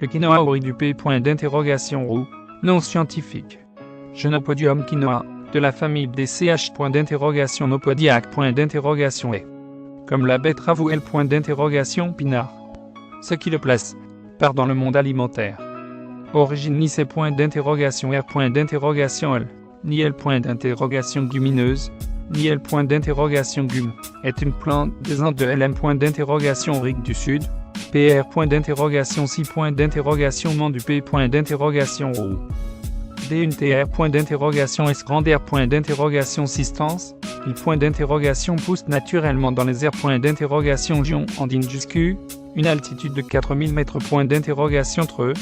Le quinoa au riz du pays. Roux, nom scientifique. Chenopodium quinoa, de la famille des ch. Nopodiac. est. Comme la betterave ou L. Pinard. Ce qui le place, part dans le monde alimentaire. Origine ni C. R. L. Ni L. Gumineuse, ni L. Gum, est une plante descendante de LM. Rique du Sud, PR. Si. Mont du P. Roux. D. Une TR. S. Grande R. Sistance, il. Pousse naturellement dans les airs. Gion andine jusqu'u, une altitude de 4000 mètres. Treux.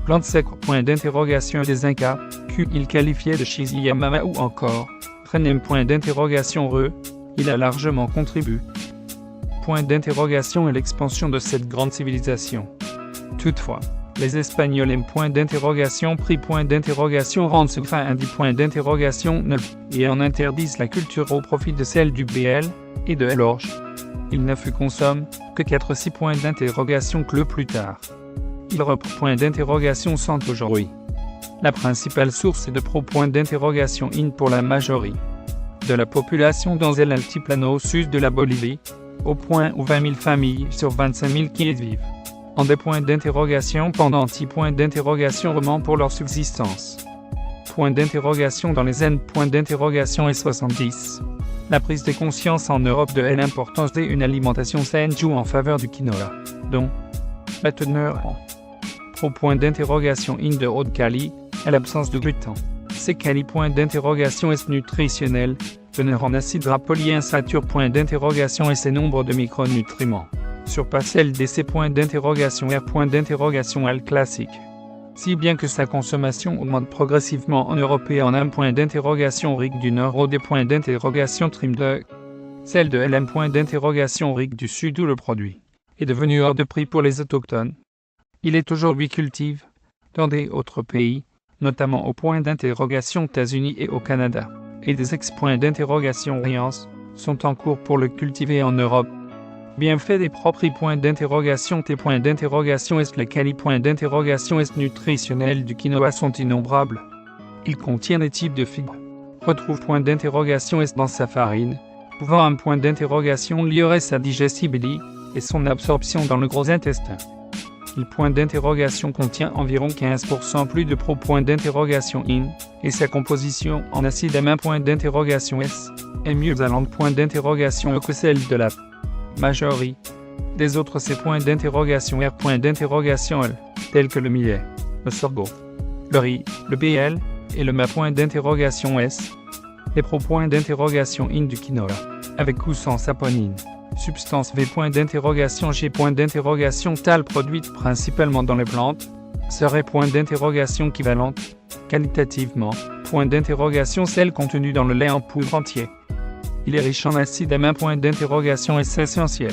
Plante sec. Des Incas, Q. Il qualifiait de Shiziyamama ou encore Renem. Re. Il a largement contribué. Et l'expansion de cette grande civilisation. Toutefois, les Espagnols aiment. Prix. Rendent ce fin indit. Et en interdisent la culture au profit de celle du BL et de l'orge. Il ne fut consomme que 4-6 que le plus tard. Il reprend. Sont aujourd'hui. La principale source est de pro. In pour la majorité de la population dans el altiplano au sud de la Bolivie, au point où 20 000 familles sur 25 000 qui y vivent. En des pendant 6 roman pour leur subsistance. Dans les N. Et 70. La prise de conscience en Europe de l'importance d'une alimentation saine joue en faveur du quinoa, dont la teneur en pro. In de haut de Cali, à l'absence de gluten. C'est Cali. S nutritionnel, teneur en acide gras polyinsaturé. Et ses nombres de micronutriments surpasse celle des C. R. L classique. Si bien que sa consommation augmente progressivement en Europe et en M. Rique du Nord au D. Trim de celle de LM. Rique du Sud où le produit est devenu hors de prix pour les autochtones. Il est aujourd'hui cultivé dans des autres pays, notamment au États-Unis et au Canada, et des Riens sont en cours pour le cultiver en Europe. Bienfaits des propres T. S. Les Cali. S nutritionnels du quinoa sont innombrables. Il contient des types de fibres. Retrouve S dans sa farine, pouvant améliorer sa digestibilité et son absorption dans le gros intestin. Il. Contient environ 15% plus de pro. In, et sa composition en acide M. S est mieux allante. Que celle de la majorité des autres C. R. L, tels que le millet, le sorgho, le riz, le BL et le MA. S. Les pro. In du quinoa, avec ou sans saponine. Substance V. G. Tal produite principalement dans les plantes, serait équivalente, qualitativement, celle contenue dans le lait en poudre entier. Il est riche en acide M. S essentiel.